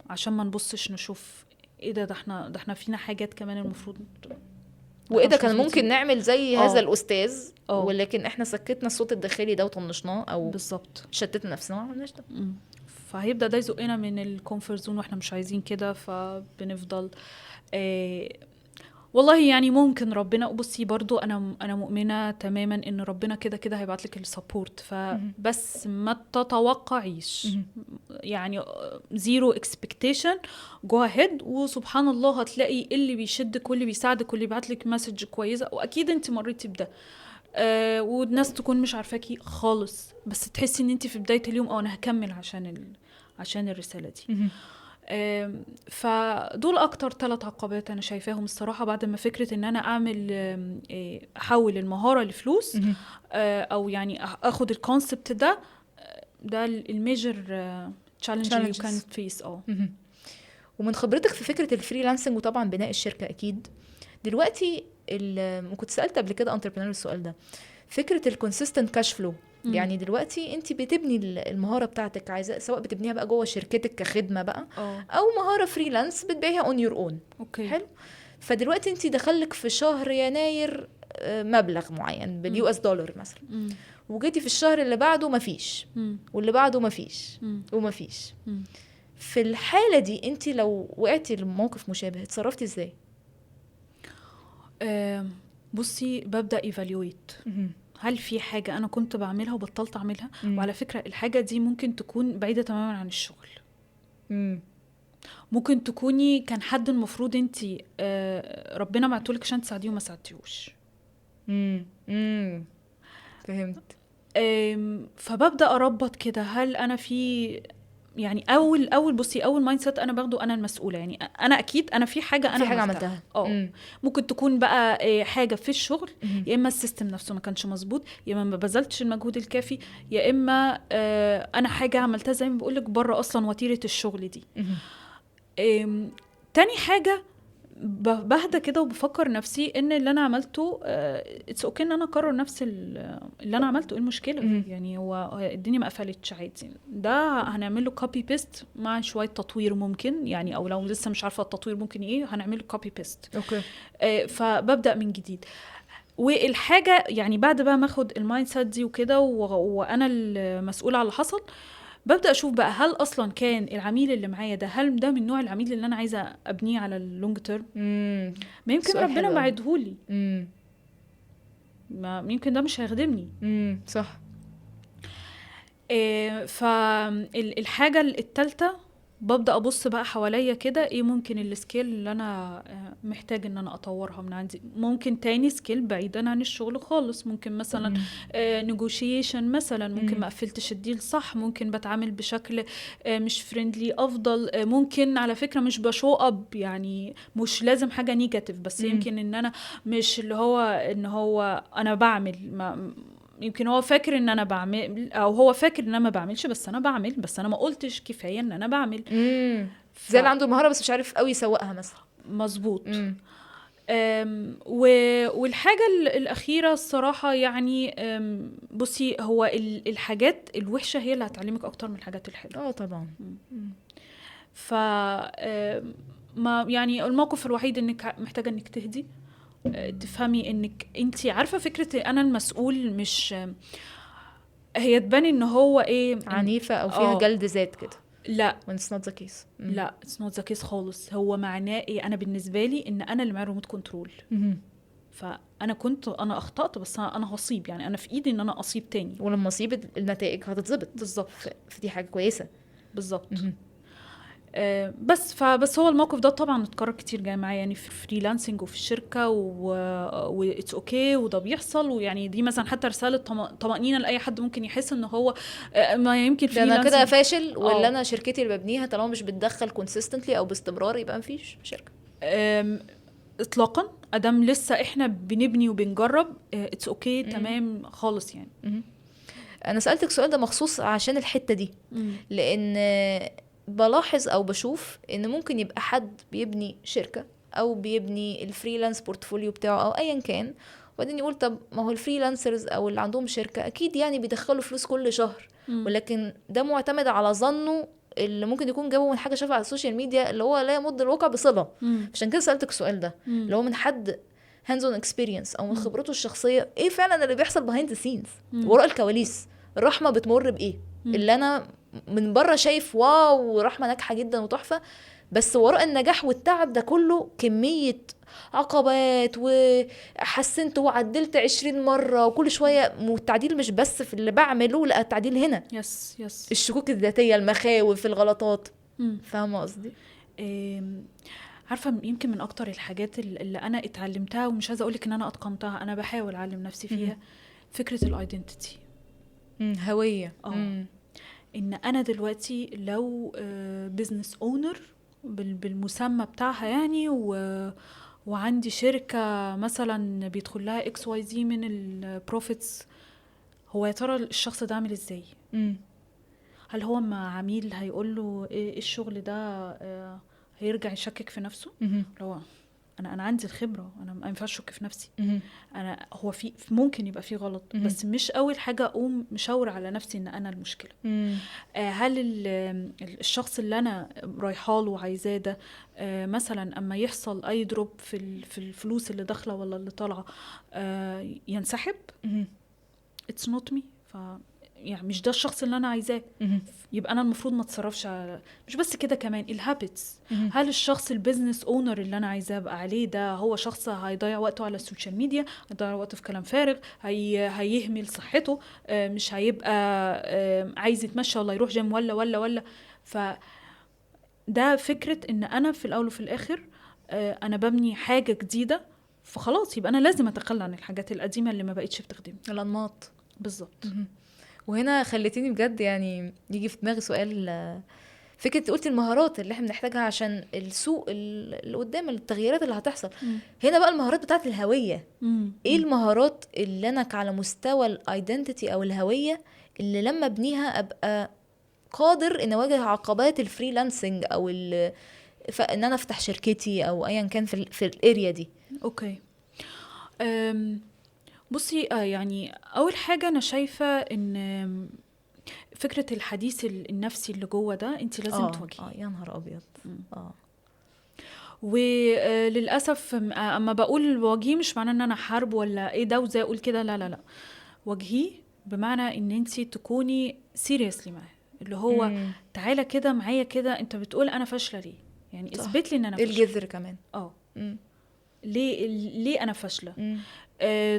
عشان ما نبصش نشوف ايه ده احنا فينا حاجات كمان المفروض، وايه ده كان ممكن نعمل زي هذا الاستاذ، ولكن احنا سكتنا الصوت الداخلي ده وطنشناه، او بالظبط شتتنا نفسنا وما عملناش ده. فهيبدا ده يزقنا من الكومفورت زون، واحنا مش عايزين كده، فبنفضل والله يعني ممكن ربنا، بصي برضو انا مؤمنه تماما ان ربنا كده هيبعت لك السبورت، فبس ما تتوقعيش، يعني زيرو اكسبكتيشن، جو اهيد، وسبحان الله هتلاقي اللي بيشدك واللي بيساعدك واللي يبعت لك مسج كويسه. واكيد انت مريتي بده، والناس تكون مش عارفاكي خالص، بس تحسي ان انت في بدايه اليوم انا هكمل عشان الرساله دي. فدول اكتر 3 عقبات انا شايفاهم الصراحه، بعد ما فكره ان انا احول المهاره لفلوس، او يعني اخد الكونسبت ده الميجر تشالنج يو كان فيس. ومن خبرتك في فكره الفريلانسنج وطبعا بناء الشركه، اكيد دلوقتي كنت سالت قبل كده انتربرينور السؤال ده، فكره الكونسيستنت كاش فلو. يعني دلوقتي انت بتبني المهاره بتاعتك، عايزه سواء بتبنيها بقى جوه شركتك كخدمه بقى، او مهاره فريلانس بتبيعها اون يور اون. اوكي. حلو. فدلوقتي انت دخلك في شهر يناير مبلغ معين باليو اس دولار مثلا، وجيتي في الشهر اللي بعده مفيش، واللي بعده مفيش، ومفيش. في الحالة دي انت لو وقعتي لموقف مشابه اتصرفتي ازاي؟ بصي، ببدأ ايفاليويت هل في حاجة أنا كنت بعملها وبطلت أعملها. وعلى فكرة الحاجة دي ممكن تكون بعيدة تماما عن الشغل. ممكن تكوني كان حد المفروض انتي ربنا بعتولك عشان تساعديه وما ساعدتيهوش. فهمت. فببدأ أربط كده، هل أنا في يعني بصي أول مايند سيت أنا باخده أنا المسؤولة. يعني أنا أكيد أنا في حاجة أنا عملتها. ممكن تكون بقى حاجة في الشغل، يا إما السيستم نفسه ما كانش مظبوط، يا إما ما بذلتش المجهود الكافي، يا إما أنا حاجة عملتها زي ما بقولك بره أصلا وتيرة الشغل دي. تاني حاجة بهدى كده وبفكر نفسي ان اللي انا عملته اتس اوكي ان انا اكرر نفس اللي انا عملته. ايه المشكله؟ يعني هو الدنيا ما قفلتش عادي. ده هنعمل له كوبي بيست مع شويه تطوير ممكن، يعني او لو لسه مش عارفه التطوير ممكن ايه هنعمل له كوبي بيست. اوكي. فببدا من جديد. والحاجه يعني بعد بقى ما اخد المايند سيت دي وكده وانا المسؤوله على اللي حصل، ببدأ أشوف بقى هل أصلا كان العميل اللي معايا ده هل ده من نوع العميل اللي أنا عايزة أبنيه على اللونج تيرم. ما يمكن ربنا ما عدهولي، ما يمكن ده مش هيخدمني. صح. فالحاجة الثالثة ببدأ أبص بقى حواليا كده ايه ممكن السكيل اللي أنا محتاج ان أنا أطورها من عندي. ممكن تاني سكيل بعيدا عن الشغل خالص، ممكن مثلا نيجوشيشن مثلا، ممكن ما قفلتش الديل صح، ممكن بتعامل بشكل مش فريندلي أفضل، ممكن على فكرة مش بشو أب، يعني مش لازم حاجة نيجاتيف، بس يمكن ان أنا مش اللي هو ان هو أنا بعمل يمكن هو فاكر ان انا بعمل، او هو فاكر ان انا ما بعملش، بس انا بعمل، بس انا ما قلتش كفايه ان انا بعمل. زي اللي عنده مهاره بس مش عارف قوي يسوقها مثلا. مظبوط. والحاجه الاخيره الصراحه يعني بصي، هو الحاجات الوحشه هي اللي هتعلمك اكتر من الحاجات الحلوه. طبعا. ف ما يعني الموقف الوحيد انك محتاجه انك تهدي، تفهمي انك انتي عارفة فكرة انا المسؤول، مش هي تبان ان هو ايه عنيفة او فيها جلد ذات كده. لا when it's not the case. لا it's not the case خالص. هو معناه ايه؟ انا بالنسبة لي ان انا اللي معي ريموت كنترول. فانا انا اخطأت، بس انا هصيب، يعني انا في ايدي ان انا اصيب تاني، ولما اصيب النتائج هتتظبط. بالظبط. فدي حاجة كويسة. بالظبط. بس هو الموقف ده طبعا اتكرر كتير جاي معايا، يعني في فريلانسنج وفي الشركه واتس اوكي، وده بيحصل. ويعني دي مثلا حتى رساله طمأنينه لاي حد ممكن يحس ان هو ما يمكن انا كده فاشل، ولا انا شركتي اللي ببنيها طالما مش بتدخل كونسيستنتلي او باستمرار يبقى مفيش شركه. اطلاقا. ادم لسه احنا بنبني وبنجرب اتس اوكي تمام خالص يعني. انا سألتك السؤال ده مخصوص عشان الحته دي، لان بلاحظ او بشوف ان ممكن يبقى حد بيبني شركة او بيبني الفريلانس بورتفوليو بتاعه او ايا كان، وبعدين يقول طب ما هو الفريلانسرز او اللي عندهم شركة اكيد يعني بيدخلوا فلوس كل شهر، ولكن ده معتمد على ظنه اللي ممكن يكون جابه من حاجة شافها على السوشيال ميديا اللي هو لا يمد الواقع بصلة. عشان كده سألتك السؤال ده، اللي هو من حد hands on experience او من خبرته الشخصية ايه فعلا اللي بيحصل behind the scenes وراء الكواليس. الرحمة بتمر بايه اللي انا من بره شايف واو رحمة ناجحة جدا وتحفة، بس وراء النجاح والتعب ده كله كمية عقبات، وحسنت وعدلت 20 مرة وكل شوية، والتعديل مش بس في اللي بعمله، لا التعديل هنا يس الشكوك الذاتية، المخاوف، الغلطات. فاهمة قصدي؟ عارفة يمكن من أكتر الحاجات اللي أنا اتعلمتها، ومش عايزة أقولك إن أنا أتقنتها، أنا بحاول أعلم نفسي فيها، فكرة الايدنتيتي، هوية. ان انا دلوقتي لو بيزنس اونر بالمسمى بتاعها يعني، وعندي شركة مثلا بيدخل لها XYZ من البروفيتس، هو يا ترى الشخص ده عامل ازاي؟ هل هو مع عميل هيقول له ايه الشغل ده هيرجع يشكك في نفسه؟ لو انا عندي الخبره، انا ما ينفعش اشك في نفسي. مهم. انا هو في ممكن يبقى في غلط، مهم. بس مش اول حاجه اقوم مشاور على نفسي ان انا المشكله. مم. هل الشخص اللي انا رايحه له وعايزاه ده مثلا اما يحصل اي دروب في الفلوس اللي داخله ولا اللي طالعه ينسحب؟ مهم. اتس نوت مي. يعني مش ده الشخص اللي انا عايزاه. مهم. يبقى انا المفروض ما اتصرفش مش بس كده، كمان الهابتس. مهم. هل الشخص البيزنس اونر اللي انا عايزاه ابقى عليه ده هو شخص هيضيع وقته على السوشيال ميديا، هيضيع وقته في كلام فارغ، هيهمل صحته، مش هيبقى عايز يتمشى ولا يروح جيم ولا فده فكرة ان انا في الاول وفي الاخر انا ببني حاجة جديدة، فخلاص يبقى انا لازم اتخلى عن الحاجات القديمة اللي ما بقتش بتخدمني. الانماط. بالظبط. مهم. وهنا خليتيني بجد يعني يجي في دماغي سؤال، فكرة قلت المهارات اللي احنا بنحتاجها عشان السوق اللي قدام، التغييرات اللي هتحصل. هنا بقى المهارات بتاعت الهوية. ايه المهارات اللي انا على مستوى الايدنتيتي او الهوية اللي لما ابنيها ابقى قادر ان اواجه عقبات الفريلانسنج او ان انا افتح شركتي او ايا كان في الاريا دي. اوكي. بصي يعني اول حاجه انا شايفه ان فكره الحديث النفسي اللي جوه ده انت لازم تواجهيه. يا نهار ابيض. وللاسف اما بقول واجهيه مش معناه ان انا حرب ولا ايه ده وزي اقول كده، لا لا لا. واجهيه بمعنى ان انت تكوني سيريسلي معاه، اللي هو تعالى كده معايا كده، انت بتقول انا فاشله ليه؟ يعني اثبت لي ان انا فاشله. الجذر كمان. ليه انا فاشله؟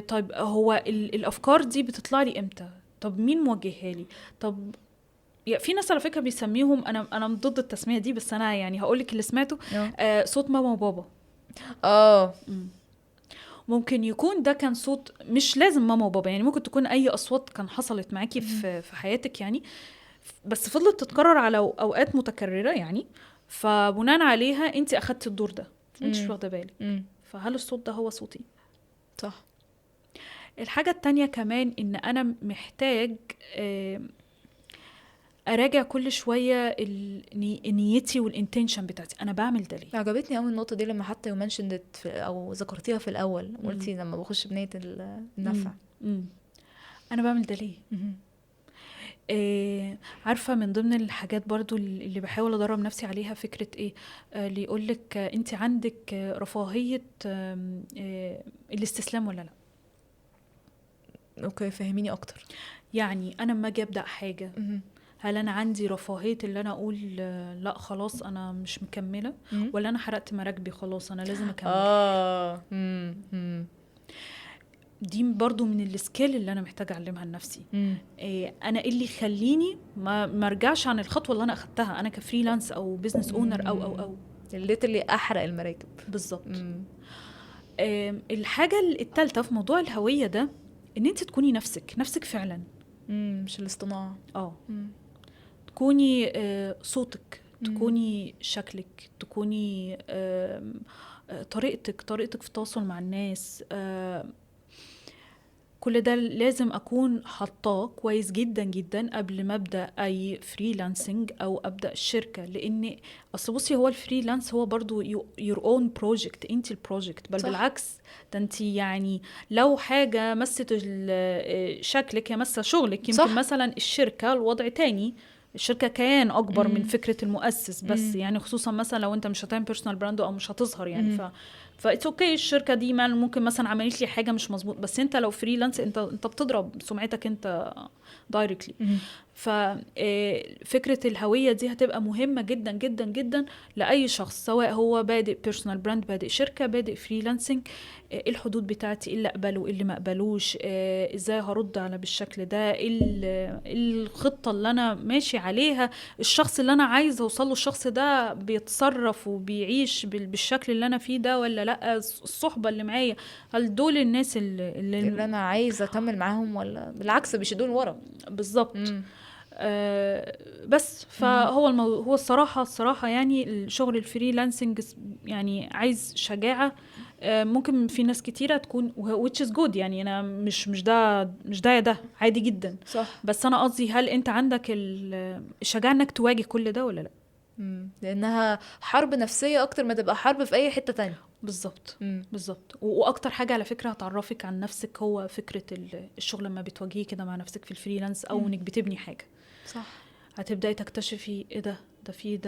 طيب هو الافكار دي بتطلع لي امتى؟ طب مين موجهها لي؟ طب في ناس على فكره بيسميهم، انا ضد التسميه دي بس انا يعني هقول لك اللي سمعته، صوت ماما وبابا. ممكن يكون ده كان صوت، مش لازم ماما وبابا، يعني ممكن تكون اي اصوات كان حصلت معاكي في حياتك يعني، بس فضلت تتكرر على اوقات متكرره يعني، فبناء عليها انت اخدتي الدور ده انت مش واخده بالك. فهل الصوت ده هو صوتي؟ صح. الحاجة التانية كمان ان انا محتاج اراجع كل شوية نيتي والانتنشن بتاعتي، انا بعمل ده ليه؟ عجبتني قوي النقطة دي لما حتى منشنت او ذكرتيها في الاول، قلتي لما بخش بنية النفع. انا بعمل ده ليه؟ عارفة من ضمن الحاجات برضو اللي بحاول أدرب نفسي عليها فكرة إيه؟ اللي يقولك أنت عندك رفاهية الاستسلام ولا لا؟ أوكي، فهميني أكتر. يعني أنا لما أجي أبدأ حاجة هل أنا عندي رفاهية اللي أنا أقول لا خلاص أنا مش مكملة، ولا أنا حرقت مراكبي خلاص أنا لازم أكمل؟ دي برضو من السكيل اللي انا محتاجه اعلمها لنفسي. انا اللي يخليني ما ارجعش عن الخطوه اللي انا اخدتها انا كفريلانس او بزنس اونر او اللي احرق المراكب. بالظبط. الحاجه الثالثه في موضوع الهويه ده ان انت تكوني نفسك فعلا، مش الاصطناع. تكوني صوتك، تكوني شكلك، تكوني طريقتك في التواصل مع الناس. كل ده لازم أكون حطاه كويس جدا جدا قبل ما أبدأ أي فريلانسنج أو أبدأ الشركة، لأن أصل بصي هو الفريلانس هو برضو your own project، أنت البروجكت، بل صح. بالعكس ده أنت يعني لو حاجة مست شكلك يمس شغلك، يمكن صح. مثلا الشركة الوضع تاني، الشركة كيان أكبر من فكرة المؤسس بس يعني خصوصا مثلا لو أنت مش هتعمل بيرسونال براند أو مش هتظهر يعني فإتس أوكي الشركة دي ممكن مثلا عملت لي حاجة مش مظبوط، بس أنت لو فريلانس أنت بتضرب سمعتك أنت دايركتلي. ففكرة الهوية دي هتبقى مهمة جدا جدا جدا لأي شخص، سواء هو بادئ بيرسونال براند، بادئ شركة، بادئ فريلانسنج. الحدود بتاعتي، اللي أقبله اللي ما أقبلوش، إزاي هرد على بالشكل ده، الخطة اللي أنا ماشي عليها، الشخص اللي أنا عايز أوصله الشخص ده بيتصرف وبيعيش بالشكل اللي أنا فيه ده ولا لأ، الصحبة اللي معايا هل دول الناس اللي أنا عايز أكمل معاهم ولا بالعكس بيشدون ورا. بالظبط. بس فهو هو الصراحة يعني الشغل الفريلانسنج يعني عايز شجاعة. ممكن في ناس كتيرة تكون which is good، يعني أنا مش ده عادي جدا صح. بس أنا قصدي هل أنت عندك الشجاعة أنك تواجه كل ده ولا لأ؟ لأنها حرب نفسية أكتر ما تبقى حرب في أي حتة تانية. بالظبط مم. بالظبط. واكتر حاجه على فكره هتعرفك عن نفسك هو فكره الشغل لما بتواجهي كده مع نفسك في الفريلانس او انك بتبني حاجه، صح. هتبداي تكتشفي ايه ده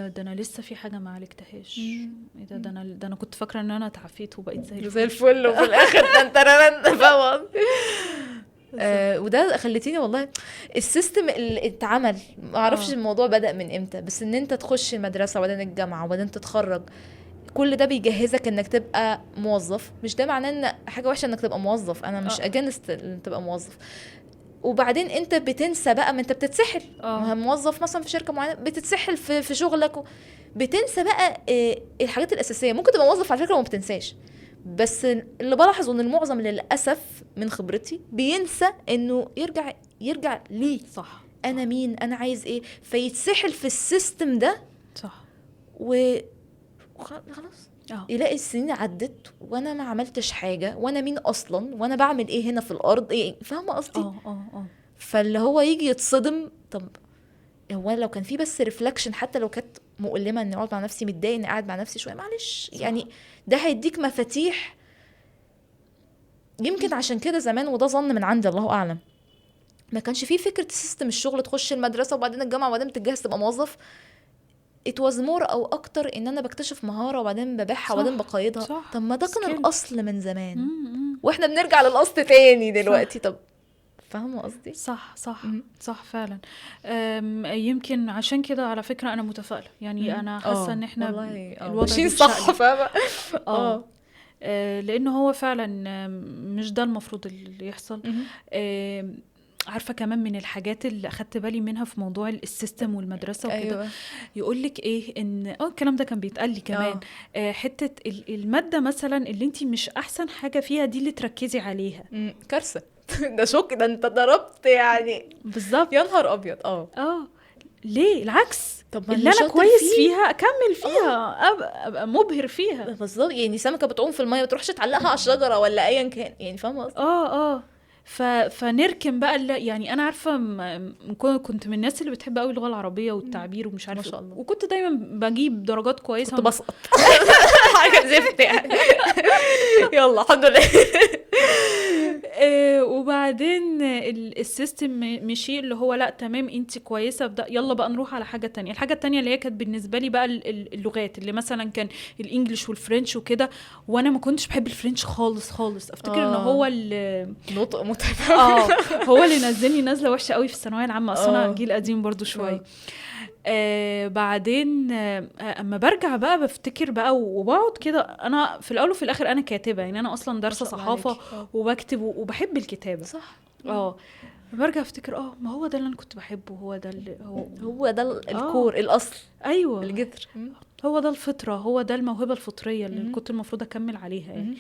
ده انا لسه في حاجه ما عالجتهاش، ايه ده انا كنت فاكره ان انا اتعافيت وبقيت زي الفل وفي الاخر ده انت فاهم. وده خليتيني والله السيستم اللي اتعمل ما اعرفش الموضوع بدأ من امتى، بس ان انت تخش المدرسه وبعدين الجامعه وبعدين تتخرج، كل ده بيجهزك انك تبقى موظف. مش ده معناه ان حاجه وحشه انك تبقى موظف، انا مش اجنست ان تبقى موظف. وبعدين انت بتنسى بقى، ما انت بتتسحل موظف مثلا في شركه معينه بتتسحل في شغلك بتنسى بقى الحاجات الاساسيه. ممكن تبقى موظف على فكره وما بتنساش، بس اللي بلاحظه ان المعظم للاسف من خبرتي بينسى انه يرجع ليه، صح انا مين، انا عايز ايه، فيتسحل في السيستم ده. صح خلاص اه يلاقي السنين عدت وانا ما عملتش حاجه، وانا مين اصلا، وانا بعمل ايه هنا في الارض، ايه، فاهمه قصدي؟ فاللي هو يجي يتصدم. طب هو لو كان في بس ريفلكشن، حتى لو كانت مؤلمه اني اقعد مع نفسي متضايق اني قاعد مع نفسي شويه، معلش صح. يعني ده هيديك مفاتيح. يمكن عشان كده زمان، وده ظن من عندي الله اعلم، ما كانش فيه فكره سيستم الشغل تخش المدرسه وبعدين الجامعه وبعدين تتجهز تبقى موظف. it was more او اكتر ان انا بكتشف مهاره وبعدين ببيعها وبعدين بقيدها. صح. طب ما ده كان skill. الاصل من زمان، واحنا بنرجع للاصل تاني دلوقتي. طب فاهمه قصدي؟ صح صح فعلا. يمكن عشان كده على فكره انا متفائله، يعني انا حاسه ان احنا الوضع ماشيين صح، فاهمه؟ لانه هو فعلا مش ده المفروض اللي يحصل. عارفه كمان من الحاجات اللي اخدت بالي منها في موضوع السيستم والمدرسه وكده، أيوة. يقولك ايه ان الكلام ده كان بيتقال لي كمان. حته الماده مثلا اللي انت مش احسن حاجه فيها دي اللي تركزي عليها، كارثه. ده شوك، ده انت ضربت يعني. بالظبط. يا نهار ابيض. ليه العكس؟ طب اللي انا كويس فيها اكمل فيها، ابقى مبهر فيها. بالظبط، يعني سمكه بتعوم في الميه ما تروحش تعلقها على الشجره ولا ايا كان، يعني فاهمه قصدي؟ فنركن بقى يعني انا عارفه كنت من الناس اللي بتحب قوي اللغه العربيه والتعبير ومش عارفه، ما شاء الله. وكنت دايما بجيب درجات كويسه، كنت بسقط حاجه زفت يعني. يلا الحمد لله. وبعدين السيستم مشي اللي هو لا تمام انت كويسه، يلا بقى نروح على حاجه تانية. الحاجه التانية اللي هي كانت بالنسبه لي بقى اللغات، اللي مثلا كان الانجليش والفرنش وكده، وانا ما كنتش بحب الفرنش خالص خالص. افتكر ان هو نطق متفاهم. هو اللي نزلني نزله وحشه قوي في الثانويه العامه، اصلا انا جيل قديم برضو شويه. بعدين اما برجع بقى بفتكر بقى وبقعد كده. انا في الاول وفي الاخر انا كاتبه، يعني انا اصلا دارسه صحافه وبكتب وبحب الكتابه. صح. برجع افتكر ما هو ده اللي انا كنت بحبه، هو ده اللي هو ده الكور الاصل. ايوه الجذر. هو ده الفطره، هو ده الموهبه الفطريه اللي كنت المفروض اكمل عليها يعني.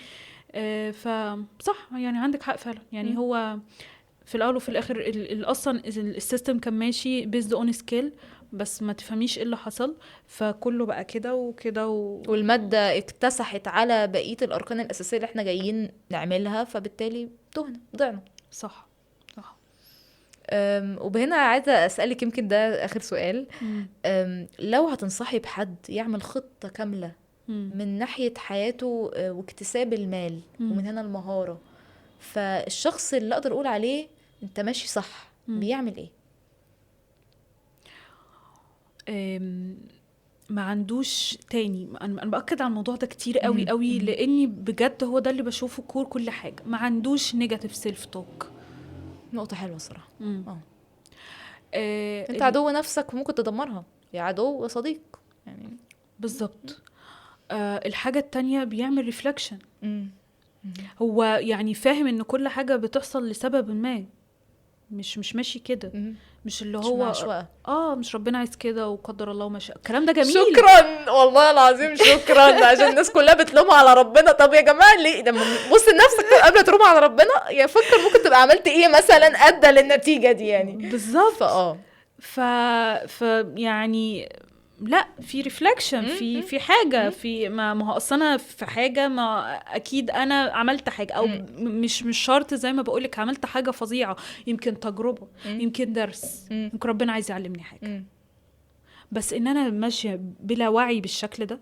فصح يعني عندك حق فعلا. يعني هو في الاول وفي الاخر اصلا السيستم كان ماشي بيزد اون سكيل، بس ما تفهميش ايه اللي حصل، فكله بقى كده وكده والماده اكتسحت على بقيه الاركان الاساسيه اللي احنا جايين نعملها، فبالتالي ضعنا. صح. وبهنا عايزه اسالك، يمكن ده اخر سؤال، لو هتنصحي بحد يعمل خطه كامله من ناحيه حياته واكتساب المال ومن هنا المهاره، فالشخص اللي اقدر اقول عليه انت ماشي صح بيعمل ايه؟ ما عندوش تاني. انا باكد على الموضوع ده كتير قوي قوي، لاني بجد هو ده اللي بشوفه كور كل حاجه. ما عندوش نيجاتيف سيلف توك. نقطه حلوه صراحه. انت انت عدو نفسك وممكن تدمرها، يا عدو وصديق يعني. بالظبط. الحاجه التانية بيعمل ريفلكشن. هو يعني فاهم ان كل حاجه بتحصل لسبب ما، مش ماشي كده، مش اللي هو مش ربنا عايز كده وقدر الله ما شاء. الكلام ده جميل. شكرا والله العظيم، شكرا. عشان الناس كلها بتلوم على ربنا. طب يا جماعه ليه؟ لما بص لنفسك قبل تلوم على ربنا، يا فكر ممكن تبقى عملت ايه مثلا ادى للنتيجه دي يعني. بالظبط. يعني لا، في ريفلكشن، في حاجه، في ما هو اصلا في حاجه، ما اكيد انا عملت حاجه، او مش شرط زي ما بقولك عملت حاجه فظيعه، يمكن تجربه، يمكن درس، يمكن ربنا عايز يعلمني حاجه. بس ان انا ماشيه بلا وعي بالشكل ده،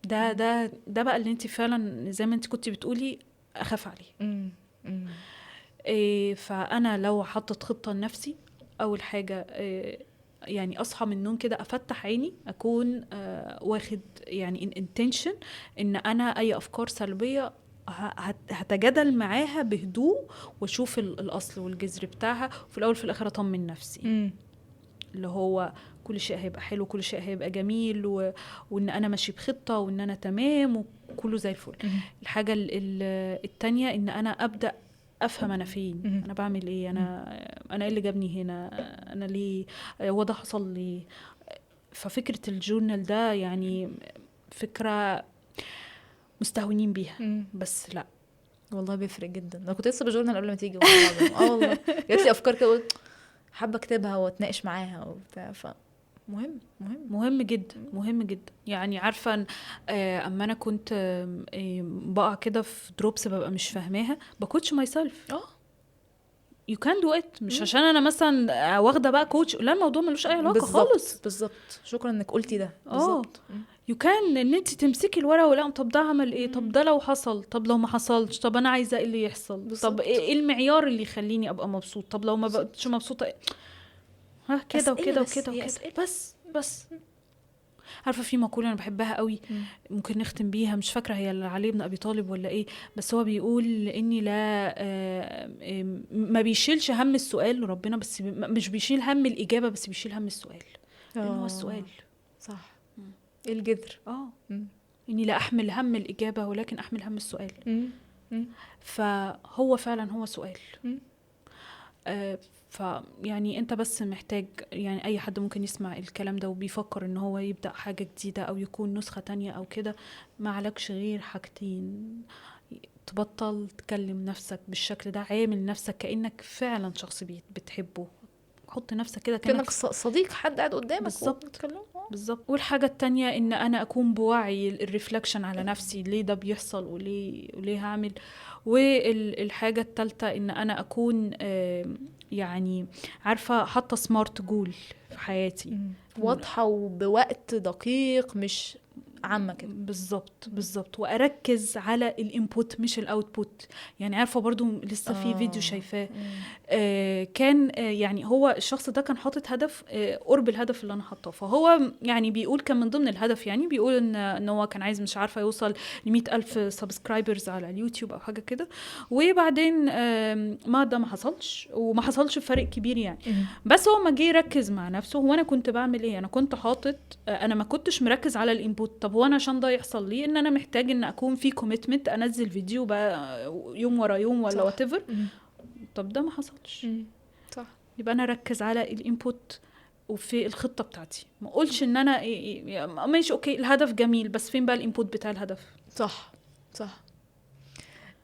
ده بقى اللي انت فعلا زي ما انت كنتي بتقولي اخاف عليه. فانا لو حطت خطه لنفسي، اول حاجه يعني اصحى من النوم كده افتح عيني، اكون واخد يعني intention ان انا اي افكار سلبيه هتجادل معاها بهدوء واشوف الاصل والجذر بتاعها، وفي الاول في الاخر اطمن نفسي اللي هو كل شيء هيبقى حلو، كل شيء هيبقى جميل، وان انا ماشي بخطه، وان انا تمام وكله زي الفل. الحاجه التانية ان انا ابدا افهم انا فين، انا بعمل ايه، انا ايه اللي جابني هنا، انا ليه، هو ده حصل لي. ففكره الجورنال ده يعني فكره مستهونين بيها، بس لا والله بيفرق جدا. انا كنت لسه بجورنال قبل ما تيجي والله والله جات لي افكار كده حابه اكتبها واتناقش معاها وبتاع. مهم جدا، مهم جدا. يعني عارفه اما انا كنت بقع كده في دروبس ببقى مش فاهماها، بكوتش ماي سيلف. you can do it. مش عشان انا مثلا واخده بقى كوتش، لا، الموضوع ملوش اي علاقه خالص. بالظبط. شكرا انك قلتي ده. بالظبط. you can ان انت تمسكي الورقه ولا طب ده عمل ايه، طب ده لو حصل، طب لو ما حصلش، طب انا عايزه ايه اللي يحصل، بالزبط. طب ايه المعيار اللي يخليني ابقى مبسوط، طب لو ما بقتش مبسوطه كده وكده وكده وكده. بس عارفه في مقوله انا بحبها قوي، ممكن نختم بيها، مش فاكره هي علي بن ابي طالب ولا ايه، بس هو بيقول اني لا ما بيشيلش هم السؤال ربنا، بس مش بيشيل هم الاجابه، بس بيشيل هم السؤال. هو السؤال صح. الجذر اني لا احمل هم الاجابه ولكن احمل هم السؤال. فهو فعلا هو سؤال. فيعني انت بس محتاج، يعني اي حد ممكن يسمع الكلام ده وبيفكر ان هو يبدأ حاجة جديدة او يكون نسخة تانية او كده، ما عليكش غير حاجتين: تبطل تكلم نفسك بالشكل ده، عامل نفسك كأنك فعلا شخص بتحبه، حط نفسك كده كأنك صديق حد قاعد قدامك. بالظبط. والحاجة التانية ان انا اكون بوعي الريفلكشن على نفسي، ليه ده بيحصل وليه هعمل. والحاجة التالتة ان انا اكون يعني عارفة حاطة سمارت جول في حياتي، واضحة وبوقت دقيق، مش عامة كده. بالظبط. واركز على الانبوت مش الاوتبوت. يعني عارفه برضو لسه في فيديو شايفاه كان يعني هو الشخص ده كان حاطط هدف قرب الهدف اللي انا حاطاه، فهو يعني بيقول كان من ضمن الهدف، يعني بيقول ان هو كان عايز مش عارفه يوصل ل100,000 سبسكرايبرز على اليوتيوب او حاجه كده. وبعدين ما ده ما حصلش، وما حصلش فرق كبير يعني. بس هو ما جه يركز مع نفسه، هو انا كنت بعمل ايه، انا كنت حاطط انا ما كنتش مركز على الانبوت. طب هو انا عشان ده يحصل لي ان انا محتاج ان اكون في كوميتمنت، انزل فيديو بقى يوم ورا يوم ولا whatever. طب ده ما حصلش. صح. يبقى انا ركز على الانبوت وفي الخطه بتاعتي، ما اقولش ان انا ماشي اوكي الهدف جميل، بس فين بقى الانبوت بتاع الهدف. صح.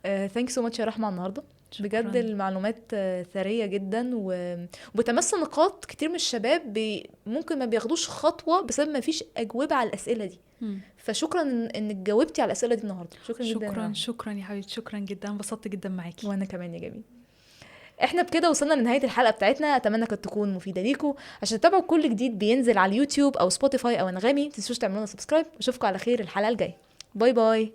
ثانك سو ماتش يا رحمه النهارده. بجد المعلومات ثريه جدا، وبتمثل نقاط كتير من الشباب ممكن ما بياخدوش خطوه بسبب ما فيش اجوبه على الاسئله دي. فشكرا انك جاوبتي على الاسئله دي النهارده. شكرا يا حبيبتي، شكرا جدا، انبسطت جدا معاكي. وانا كمان يا جميل. احنا بكده وصلنا لنهايه الحلقه بتاعتنا، اتمنى كانت تكون مفيده ليكم. عشان تتابعوا كل جديد بينزل على اليوتيوب او سبوتيفاي او انغامي، متنسوش تعملوا لنا سبسكرايب. اشوفكم على خير الحلقه الجايه. باي باي.